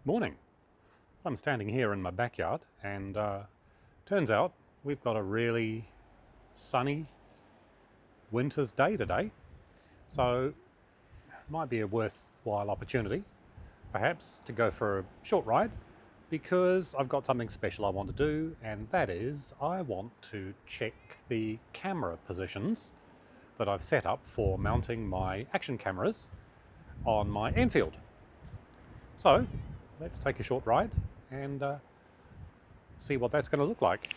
Morning. I'm standing here in my backyard and turns out we've got a really sunny winter's day today. So it might be a worthwhile opportunity perhaps to go for a short ride because I've got something special I want to do, and that is I want to check the camera positions that I've set up for mounting my action cameras on my Enfield. So let's take a short ride and see what that's going to look like.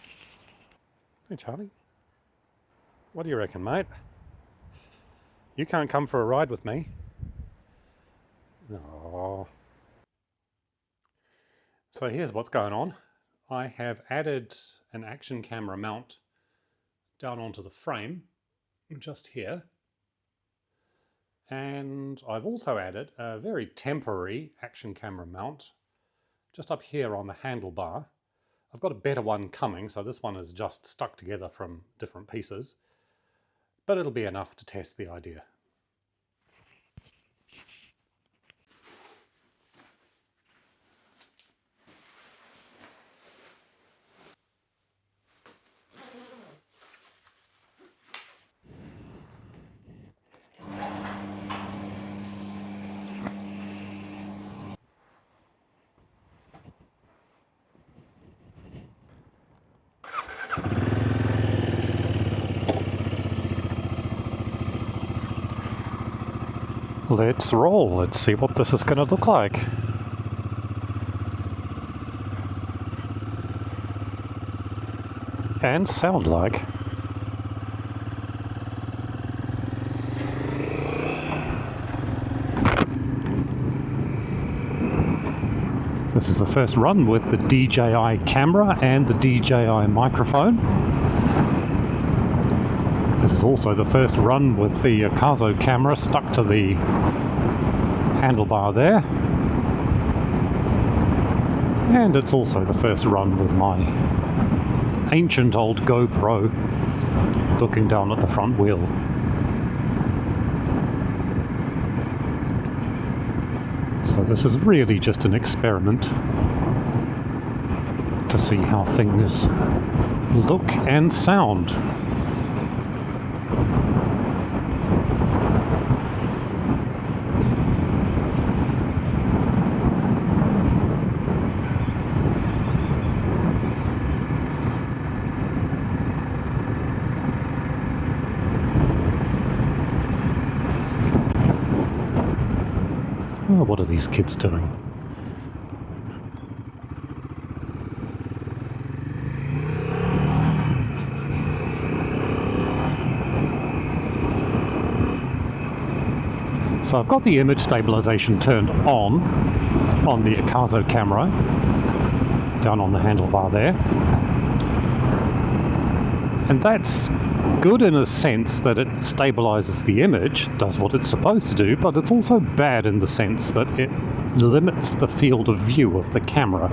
Hey Charlie, what do you reckon, mate? You can't come for a ride with me? No. So here's what's going on. I have added an action camera mount down onto the frame just here, and I've also added a very temporary action camera mount just up here on the handlebar. I've got a better one coming, so this one is just stuck together from different pieces, but it'll be enough to test the idea. Let's roll. Let's see what this is going to look like. And sound like. This is the first run with the DJI camera and the DJI microphone. This is also the first run with the algo camera stuck to the handlebar there. And it's also the first run with my ancient old GoPro looking down at the front wheel. So this is really just an experiment to see how things look and sound. Oh, what are these kids doing? So I've got the image stabilization turned on the algo camera down on the handlebar there. And that's good in a sense that it stabilizes the image, does what it's supposed to do, but it's also bad in the sense that it limits the field of view of the camera.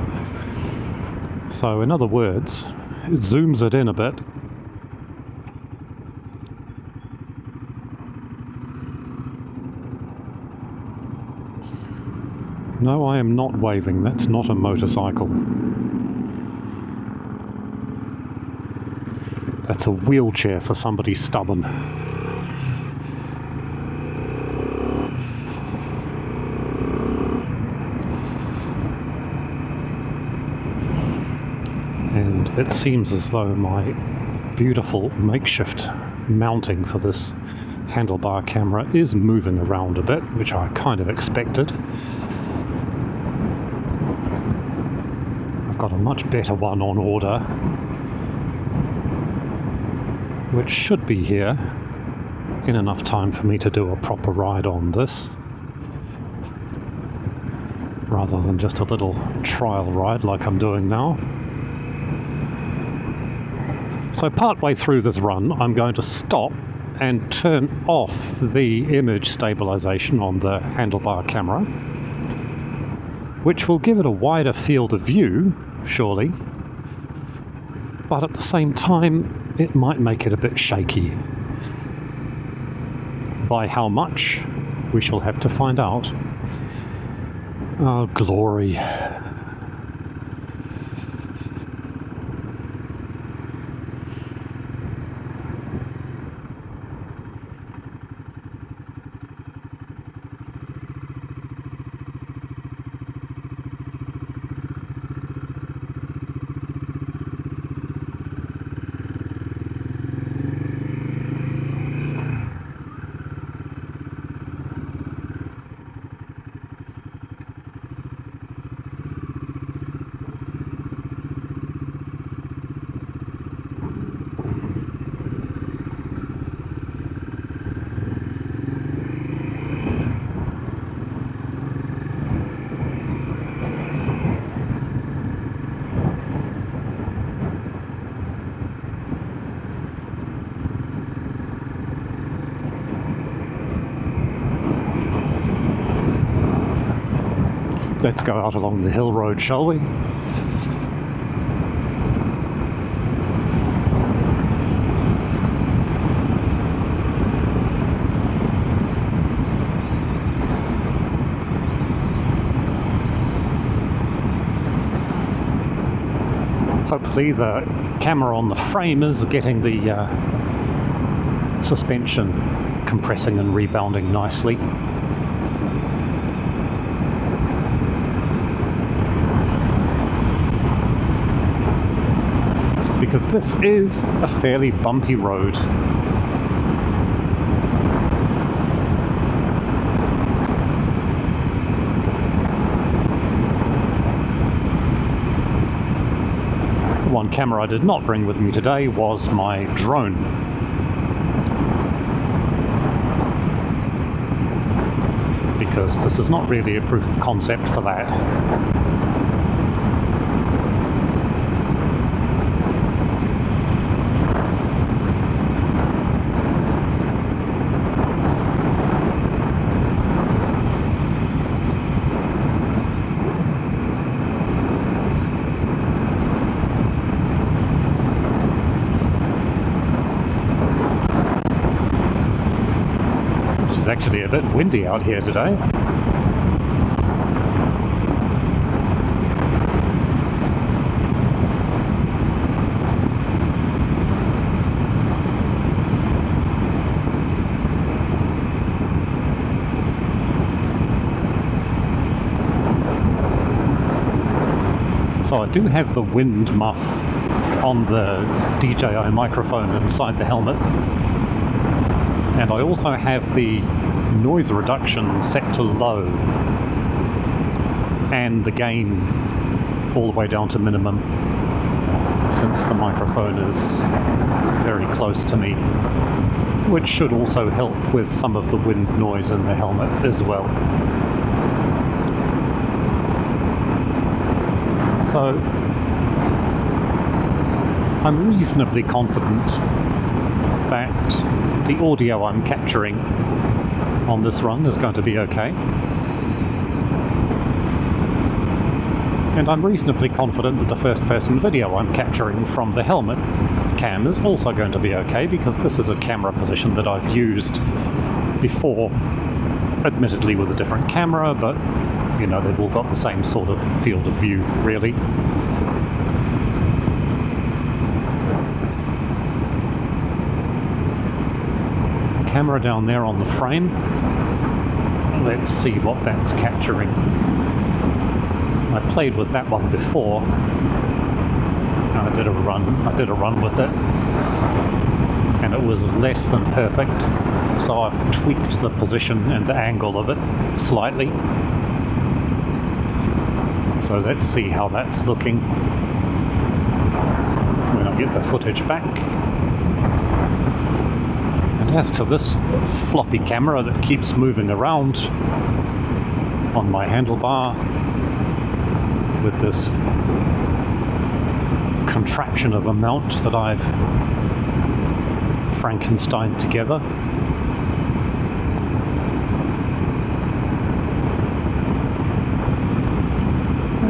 So in other words, it zooms it in a bit. No, I am not waving. That's not a motorcycle. That's a wheelchair for somebody stubborn. And it seems as though my beautiful makeshift mounting for this handlebar camera is moving around a bit, which I kind of expected. I've got a much better one on order, which should be here in enough time for me to do a proper ride on this, rather than just a little trial ride like I'm doing now. So partway through this run, I'm going to stop and turn off the image stabilization on the handlebar camera, which will give it a wider field of view, surely, but at the same time it might make it a bit shaky. By how much, we shall have to find out. Oh, glory. Let's go out along the hill road, shall we? Hopefully the camera on the frame is getting the suspension compressing and rebounding nicely. Because this is a fairly bumpy road. One camera I did not bring with me today was my drone. Because this is not really a proof of concept for that. It's actually a bit windy out here today. So I do have the wind muff on the DJI microphone inside the helmet. And I also have the noise reduction set to low and the gain all the way down to minimum, since the microphone is very close to me, which should also help with some of the wind noise in the helmet as well. So I'm reasonably confident that the audio I'm capturing on this run is going to be okay. And I'm reasonably confident that the first-person video I'm capturing from the helmet cam is also going to be okay, because this is a camera position that I've used before, admittedly with a different camera, but you know, they've all got the same sort of field of view, really. Camera down there on the frame. Let's see what that's capturing. I played with that one before, and I did a run with it, and it was less than perfect, so I've tweaked the position and the angle of it slightly. So let's see how that's looking when I get the footage back. As to this floppy camera that keeps moving around on my handlebar with this contraption of a mount that I've Frankensteined together.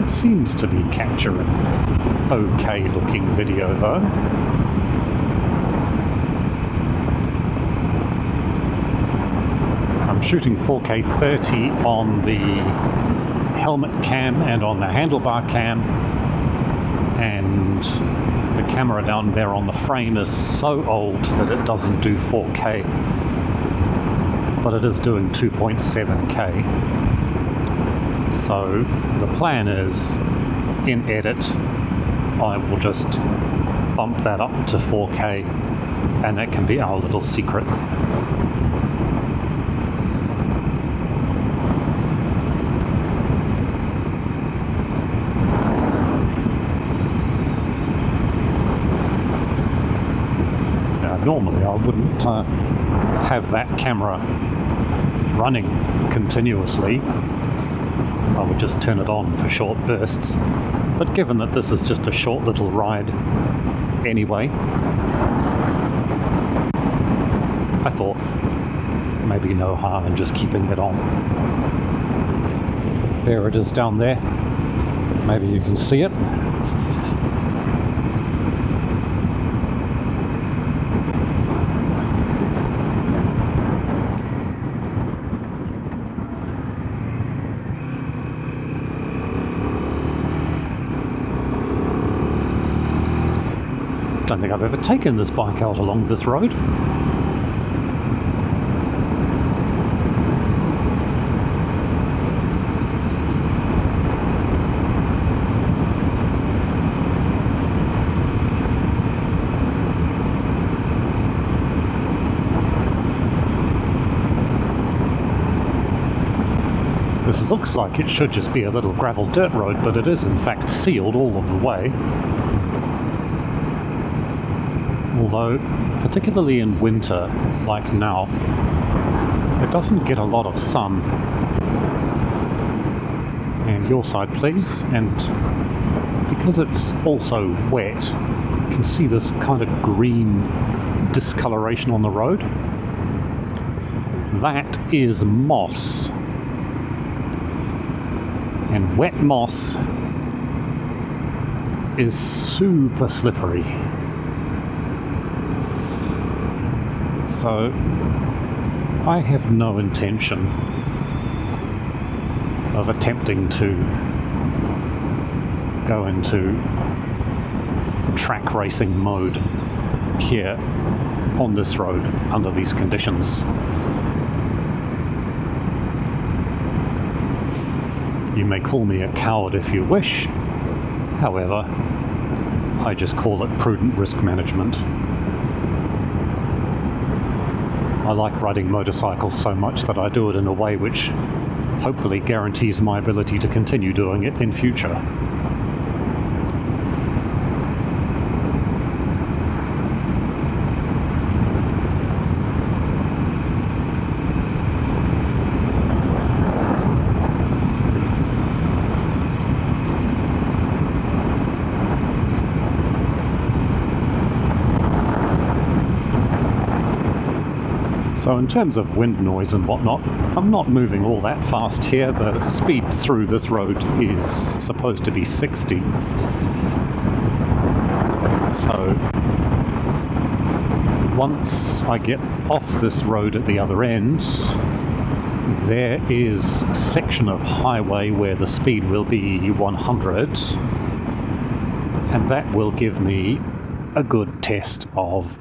It seems to be capturing okay looking video though. Shooting 4K 30 on the helmet cam and on the handlebar cam, and the camera down there on the frame is so old that it doesn't do 4K, but it is doing 2.7K. So the plan is, in edit, I will just bump that up to 4K, and that can be our little secret. Normally I wouldn't have that camera running continuously. I would just turn it on for short bursts. But given that this is just a short little ride anyway, I thought maybe no harm in just keeping it on. There it is down there. Maybe you can see it. I don't think I've ever taken this bike out along this road. This looks like it should just be a little gravel dirt road, but it is in fact sealed all of the way. Although, particularly in winter, like now, it doesn't get a lot of sun. And your side, please. And because it's also wet, you can see this kind of green discoloration on the road. That is moss. And wet moss is super slippery. So I have no intention of attempting to go into track racing mode here on this road under these conditions. You may call me a coward if you wish. However, I just call it prudent risk management. I like riding motorcycles so much that I do it in a way which hopefully guarantees my ability to continue doing it in future. So in terms of wind noise and whatnot, I'm not moving all that fast here. The speed through this road is supposed to be 60. So once I get off this road at the other end, there is a section of highway where the speed will be 100, and that will give me a good test of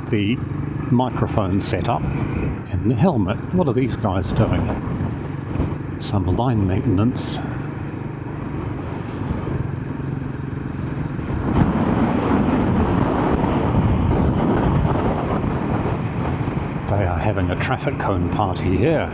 the microphone setup and the helmet. What are these guys doing? Some line maintenance. They are having a traffic cone party here.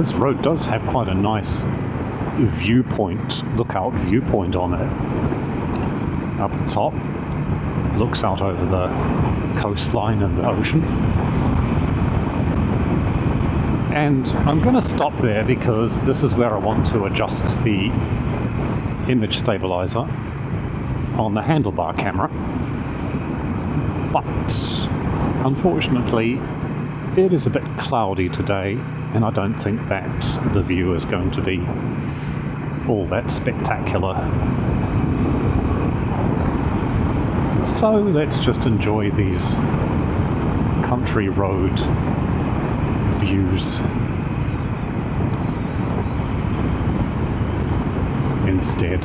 this road does have quite a nice lookout viewpoint on it. Up the top, looks out over the coastline and the ocean. And I'm going to stop there because this is where I want to adjust the image stabilizer on the handlebar camera. But unfortunately, it is a bit cloudy today, and I don't think that the view is going to be all that spectacular. So let's just enjoy these country road views instead.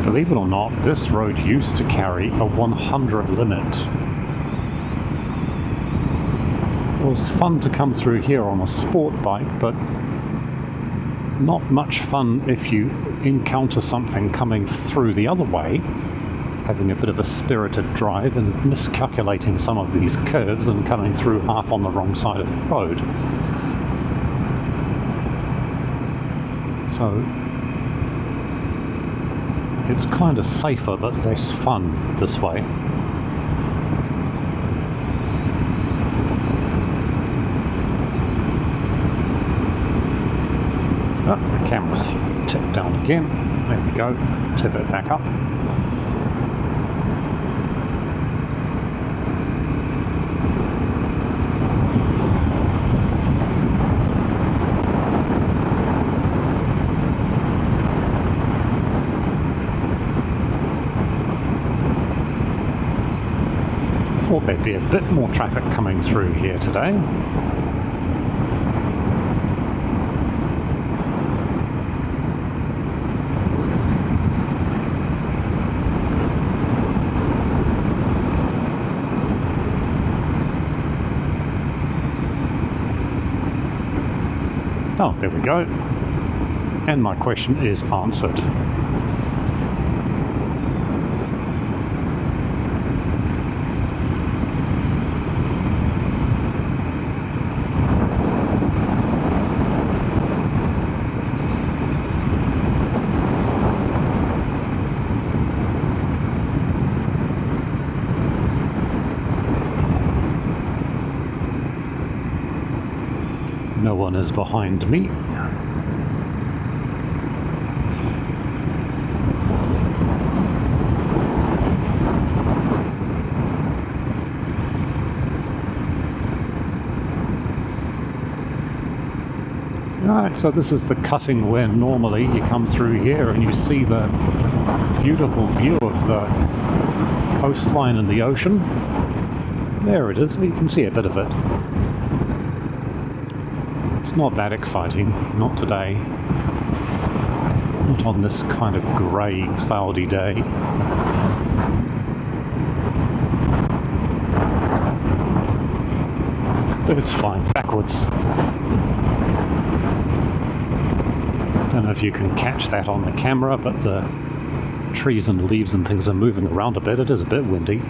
Believe it or not, this road used to carry a 100 limit. It was fun to come through here on a sport bike, but not much fun if you encounter something coming through the other way, having a bit of a spirited drive and miscalculating some of these curves and coming through half on the wrong side of the road. So it's kind of safer but less fun this way. Oh, the camera's tipped down again. There we go. Tip it back up. Thought there'd be a bit more traffic coming through here today. Oh, there we go. And my question is answered. No one is behind me. Right, so this is the cutting where normally you come through here and you see the beautiful view of the coastline and the ocean. There it is, you can see a bit of it. It's not that exciting, not today. Not on this kind of grey, cloudy day. But it's flying backwards. Don't know if you can catch that on the camera, but the trees and leaves and things are moving around a bit. It is a bit windy.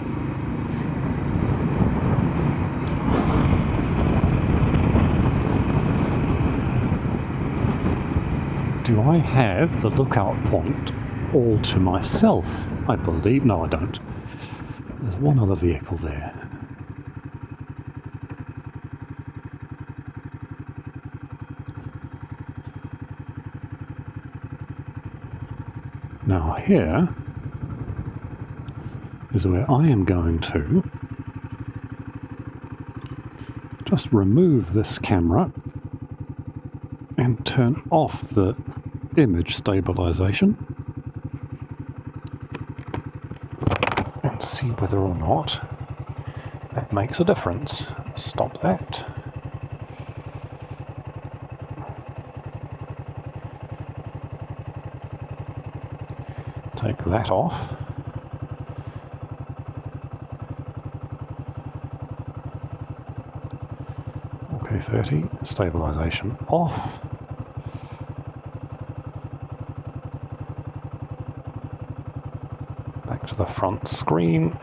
Do I have the lookout point all to myself? I believe. No, I don't. There's one other vehicle there. Now here is where I am going to just remove this camera and turn off the image stabilization and see whether or not that makes a difference. Stop that. Take that off. Okay, 30, stabilization off. Back to the front screen.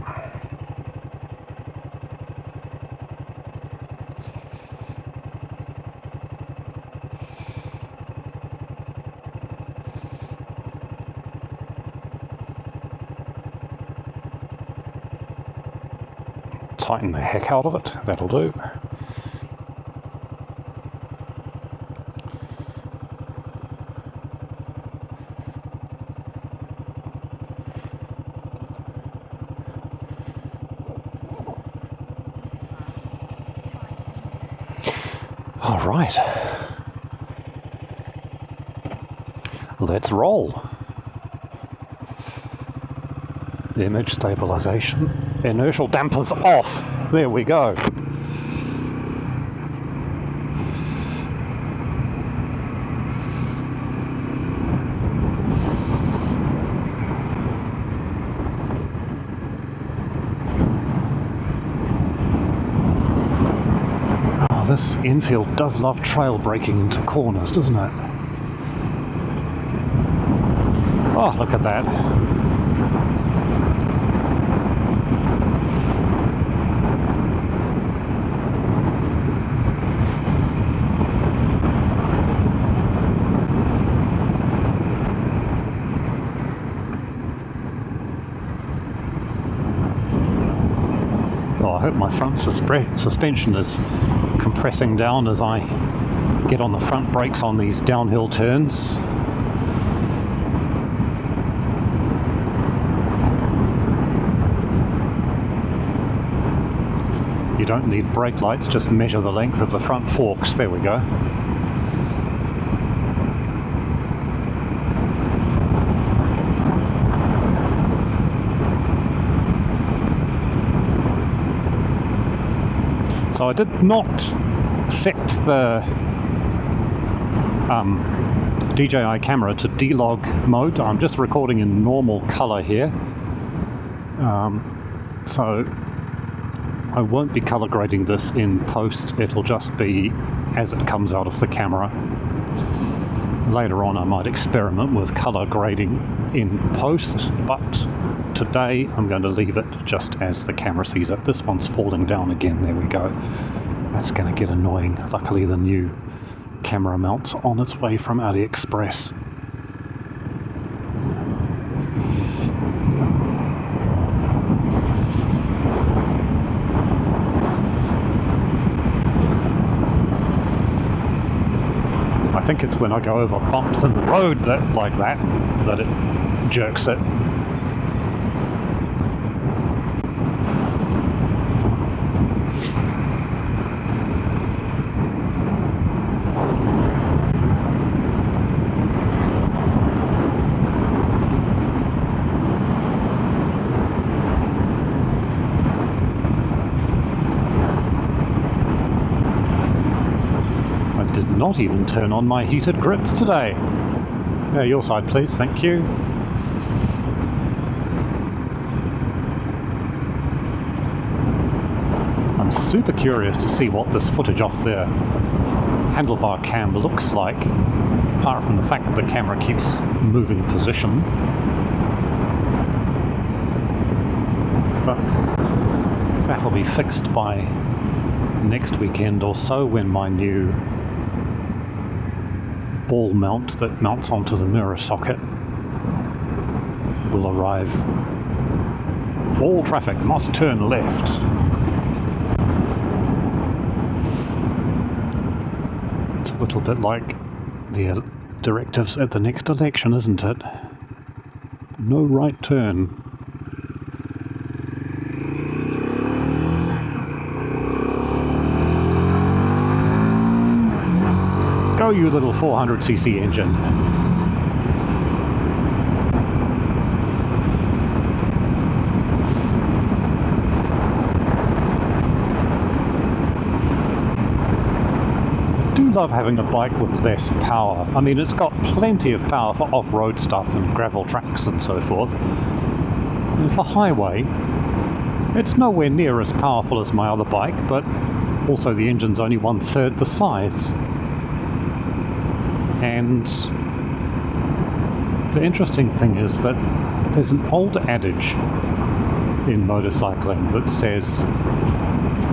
Tighten the heck out of it, that'll do. All right, let's roll. Image stabilization, inertial dampers off. There we go. This infield does love trail braking into corners, doesn't it? Oh, look at that. Oh, I hope my front suspension is compressing down as I get on the front brakes on these downhill turns. You don't need brake lights, just measure the length of the front forks. There we go. So I did not set the DJI camera to D-Log mode. I'm just recording in normal color here. So I won't be color grading this in post. It'll just be as it comes out of the camera. Later on I might experiment with color grading in post, but today I'm going to leave it just as the camera sees it. This one's falling down again. There we go. That's going to get annoying. Luckily the new camera mount's on its way from AliExpress. I think it's when I go over bumps in the road that it jerks it. Not even turn on my heated grips today. Your side please, thank you. I'm super curious to see what this footage off the handlebar cam looks like, apart from the fact that the camera keeps moving position. But that'll be fixed by next weekend or so, when my new ball mount that mounts onto the mirror socket will arrive. All traffic must turn left. It's a little bit like the directives at the next election, isn't it? No right turn. Go, you little 400cc engine. I do love having a bike with less power. I mean, it's got plenty of power for off-road stuff and gravel tracks and so forth. And for highway, it's nowhere near as powerful as my other bike, but also the engine's only 1/3 the size. And the interesting thing is that there's an old adage in motorcycling that says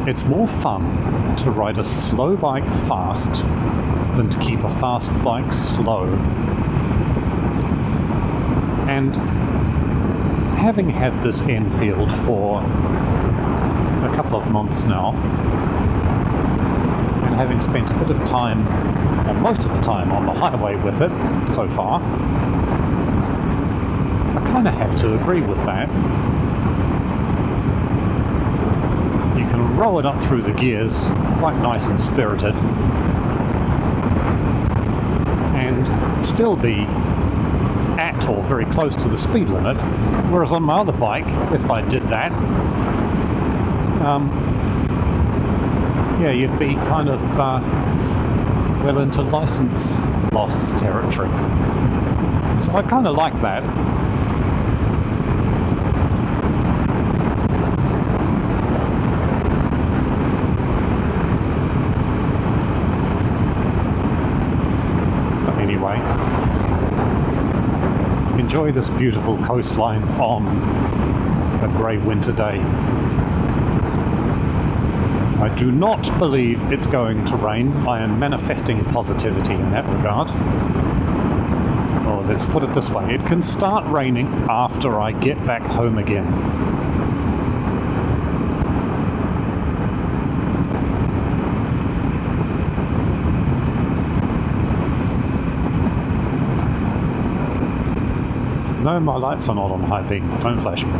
it's more fun to ride a slow bike fast than to keep a fast bike slow. And having had this Enfield for a couple of months now, and having spent a bit of time, or most of the time, on the highway with it so far, I kind of have to agree with that. You can roll it up through the gears, quite nice and spirited, and still be at or very close to the speed limit, whereas on my other bike, if I did that, yeah, you'd be kind of well into license loss territory. So I kind of like that. But anyway, enjoy this beautiful coastline on a grey winter day. I do not believe it's going to rain. I am manifesting positivity in that regard. Or let's put it this way, it can start raining after I get back home again. No, my lights are not on high beam. Don't flash me.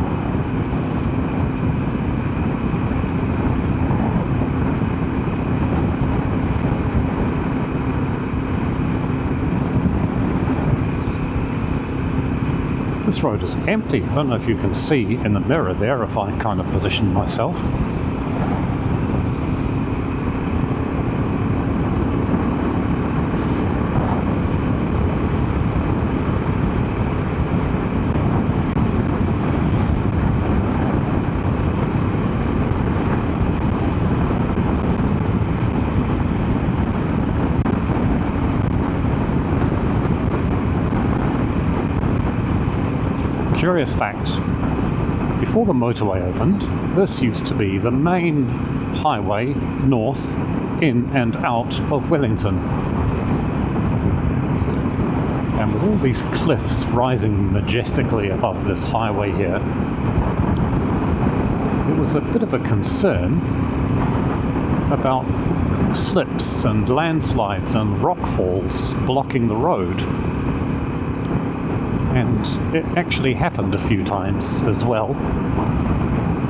This road is empty. I don't know if you can see in the mirror there if I kind of position myself. Curious fact, before the motorway opened, this used to be the main highway north in and out of Wellington. And with all these cliffs rising majestically above this highway here, it was a bit of a concern about slips and landslides and rock falls blocking the road. And it actually happened a few times as well.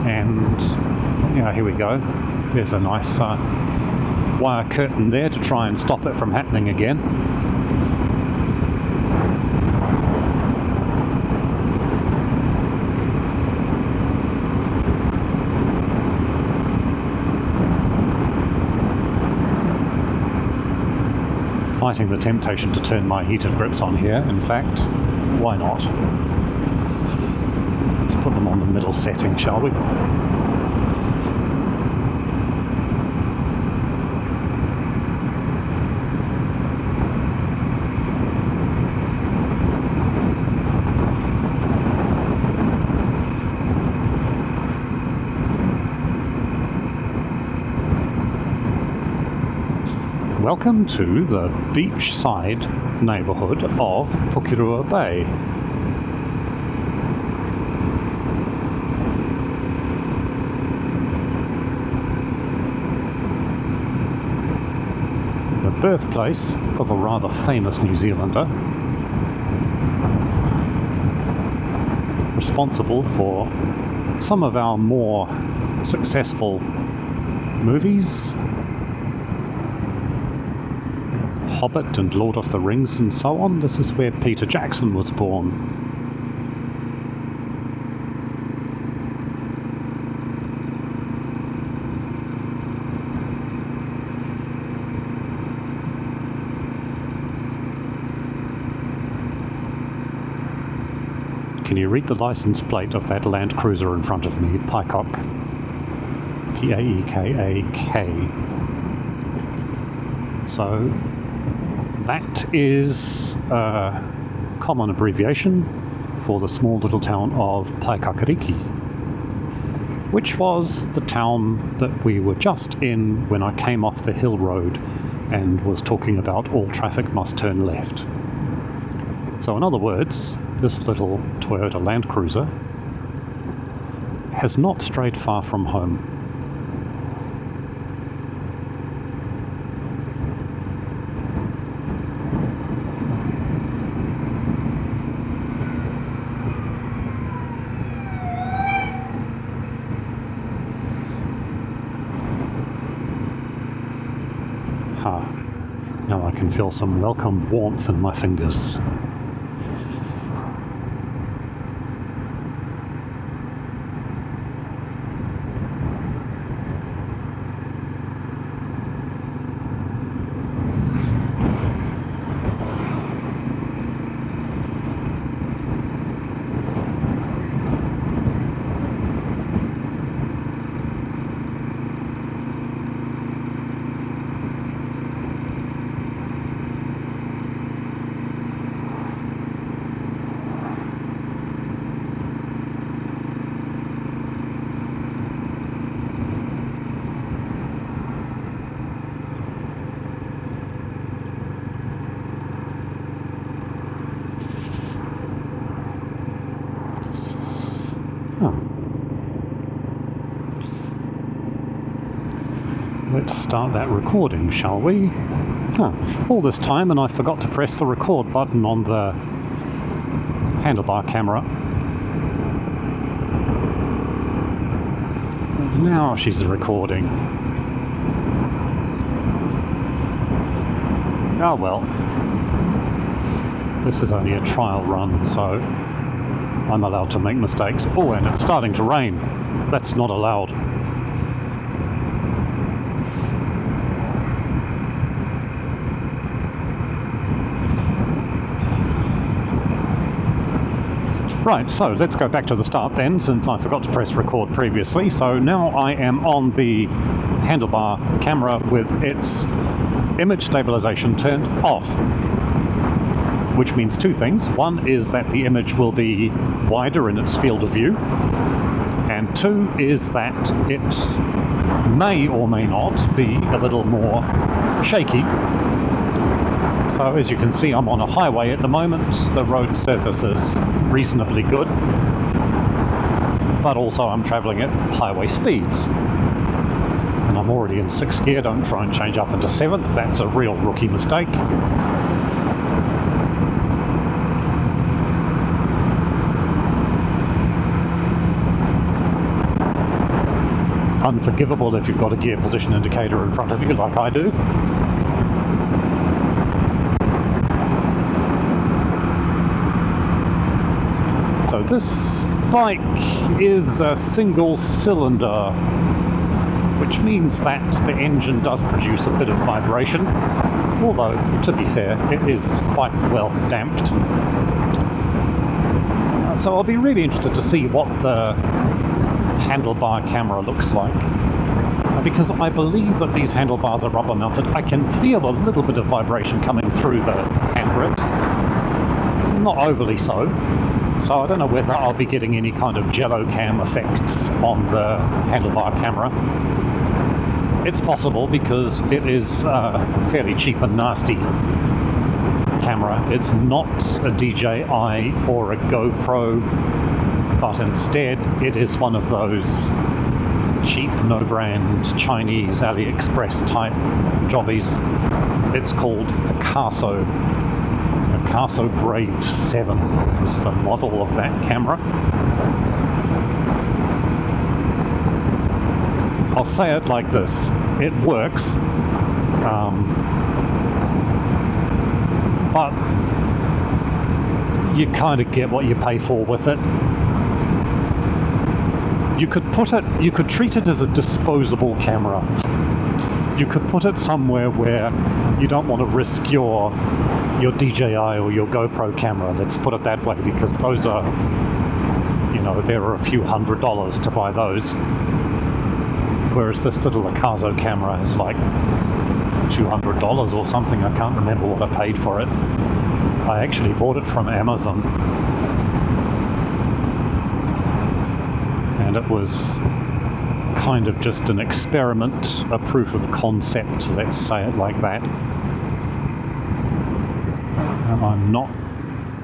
And, yeah, here we go. There's a nice wire curtain there to try and stop it from happening again. Fighting the temptation to turn my heated grips on here, in fact. Why not? Let's put them on the middle setting, shall we? Welcome to the beachside neighbourhood of Pukirua Bay. The birthplace of a rather famous New Zealander. responsible for some of our more successful movies, Hobbit and Lord of the Rings and so on. This is where Peter Jackson was born. Can you read the license plate of that Land Cruiser in front of me? Paekak. P-A-E-K-A-K. So that is a common abbreviation for the small little town of Paekakariki, which was the town that we were just in when I came off the hill road and was talking about all traffic must turn left. So in other words, this little Toyota Land Cruiser has not strayed far from home. Now I can feel some welcome warmth in my fingers. Let's start that recording, shall we? All this time and I forgot to press the record button on the handlebar camera. And now she's recording. Oh well. This is only a trial run, so I'm allowed to make mistakes. Oh, and it's starting to rain. That's not allowed. Right, so let's go back to the start then, since I forgot to press record previously. So now I am on the handlebar camera with its image stabilization turned off, which means two things. One is that the image will be wider in its field of view, and two is that it may or may not be a little more shaky. So as you can see, I'm on a highway at the moment. The road surface is reasonably good, but also I'm travelling at highway speeds. And I'm already in 6th gear, don't try and change up into 7th, that's a real rookie mistake. Unforgivable if you've got a gear position indicator in front of you like I do. So this bike is a single cylinder, which means that the engine does produce a bit of vibration, although to be fair it is quite well damped. So I'll be really interested to see what the handlebar camera looks like, because I believe that these handlebars are rubber mounted. I can feel a little bit of vibration coming through the hand grips, not overly so. So I don't know whether I'll be getting any kind of jello cam effects on the handlebar camera. It's possible because it is a fairly cheap and nasty camera. It's not a DJI or a GoPro, but instead it is one of those cheap, no-brand Chinese AliExpress type jobbies. It's called a Caso. A Picasso Brave 7 is the model of that camera. I'll say it like this, it works, but you kind of get what you pay for with it. You could treat it as a disposable camera. You could put it somewhere where you don't want to risk your DJI or your GoPro camera, let's put it that way, because those are, you know, there are a few $100s to buy those. Whereas this little Picasso camera is like $200 or something. I can't remember what I paid for it. I actually bought it from Amazon. And it was kind of just an experiment, a proof of concept, let's say it like that. And I'm not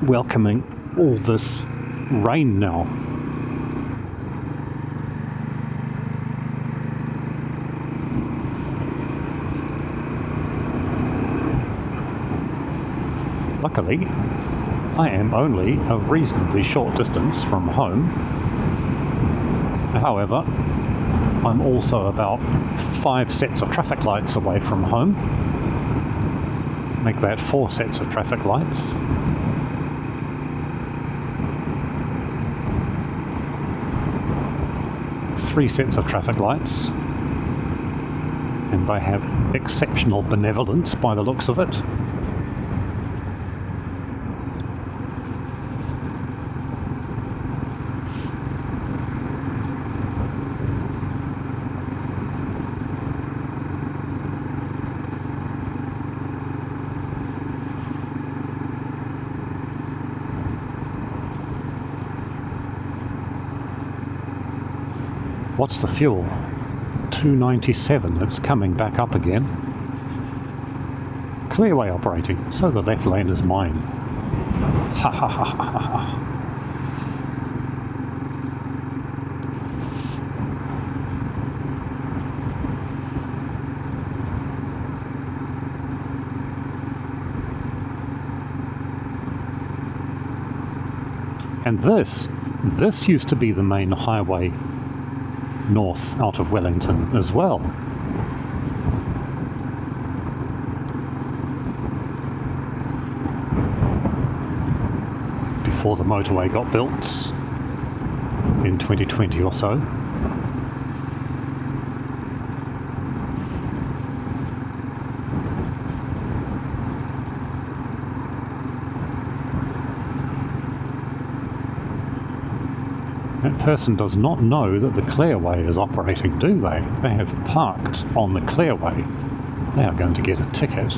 welcoming all this rain now. Luckily, I am only a reasonably short distance from home. However, I'm also about 5 sets of traffic lights away from home. Make that 4 sets of traffic lights. Three sets of traffic lights. And they have exceptional benevolence by the looks of it. What's the fuel? 297, it's coming back up again. Clearway operating, so the left lane is mine. Ha ha ha ha ha ha. And this used to be the main highway north out of Wellington as well. Before the motorway got built in 2020 or so. That person does not know that the clearway is operating, do they? They have parked on the clearway. They are going to get a ticket.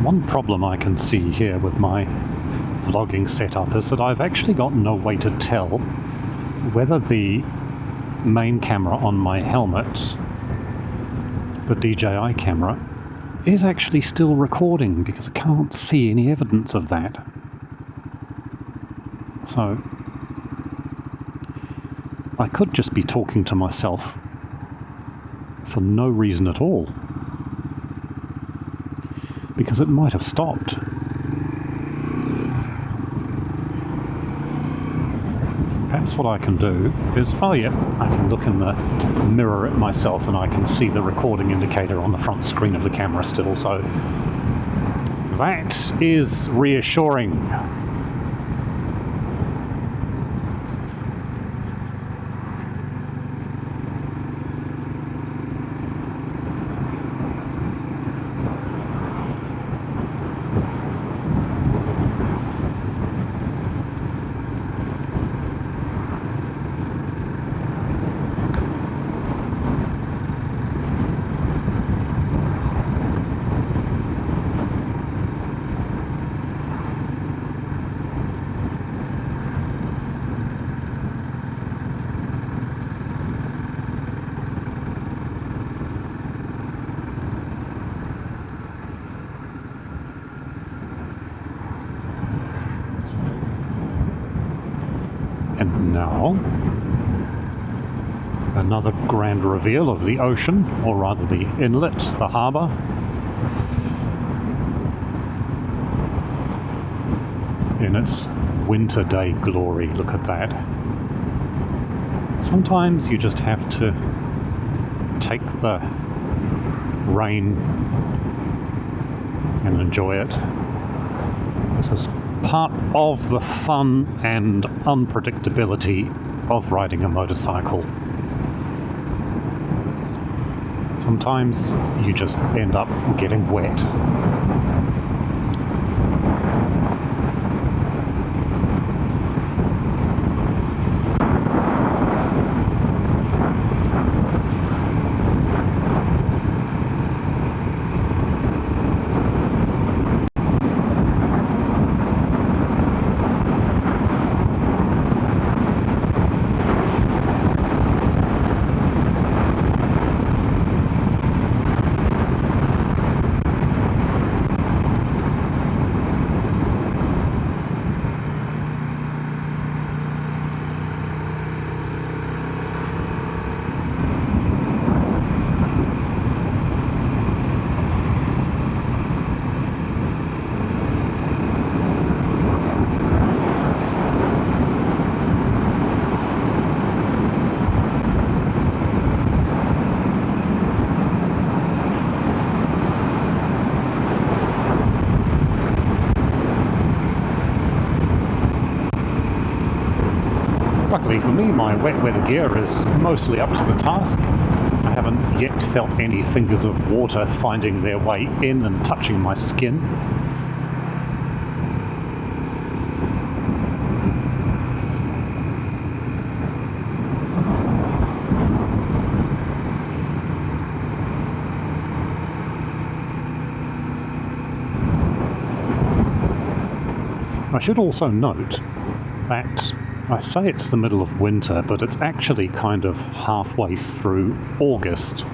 One problem I can see here with my vlogging setup is that I've actually got no way to tell whether the main camera on my helmet, the DJI camera, is actually still recording, because I can't see any evidence of that. So I could just be talking to myself for no reason at all, because it might have stopped. Perhaps what I can do is, oh yeah, I can look in the mirror at myself and I can see the recording indicator on the front screen of the camera still, so that is reassuring. now another grand reveal of the ocean, or rather the inlet, the harbour. In its winter day glory. Look at that. Sometimes you just have to take the rain and enjoy it. This is part of the fun and unpredictability of riding a motorcycle. Sometimes you just end up getting wet. Luckily for me, my wet weather gear is mostly up to the task. I haven't yet felt any fingers of water finding their way in and touching my skin. I should also note that I say it's the middle of winter, but it's actually kind of halfway through August.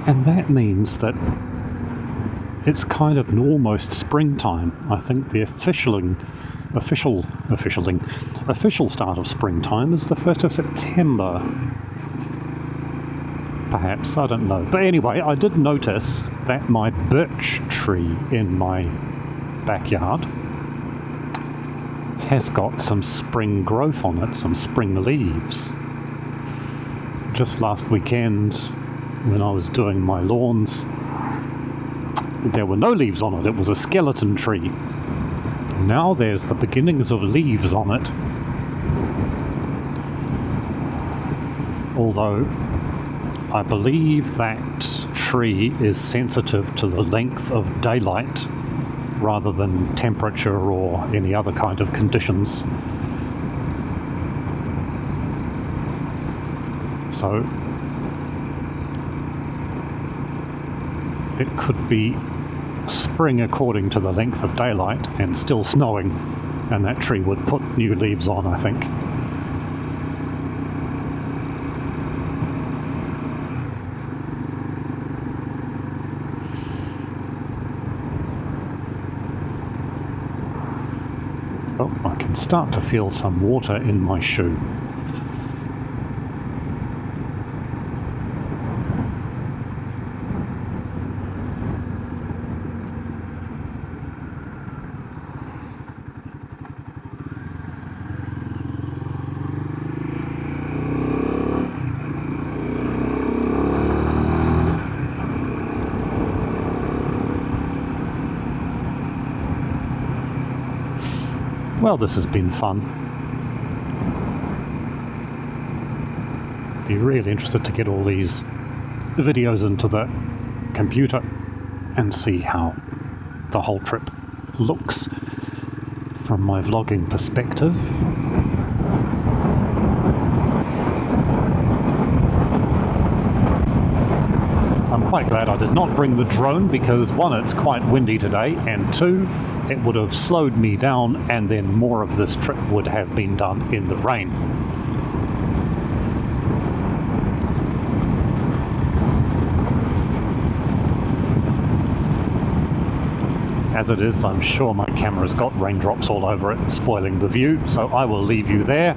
And that means that it's kind of almost springtime. I think the official start of springtime is the 1st of September. Perhaps, I don't know. But anyway, I did notice that my birch tree in my backyard has got some spring growth on it, some spring leaves. Just last weekend, when I was doing my lawns, there were no leaves on it. It was a skeleton tree. Now there's the beginnings of leaves on it. Although I believe that tree is sensitive to the length of daylight rather than temperature or any other kind of conditions. So it could be spring according to the length of daylight and still snowing, and that tree would put new leaves on, I think. Oh, I can start to feel some water in my shoe. Well, this has been fun. Be really interested to get all these videos into the computer and see how the whole trip looks from my vlogging perspective. I'm quite glad I did not bring the drone because one, it's quite windy today, and two, it would have slowed me down and then more of this trip would have been done in the rain. As it is, I'm sure my camera's got raindrops all over it, spoiling the view, so I will leave you there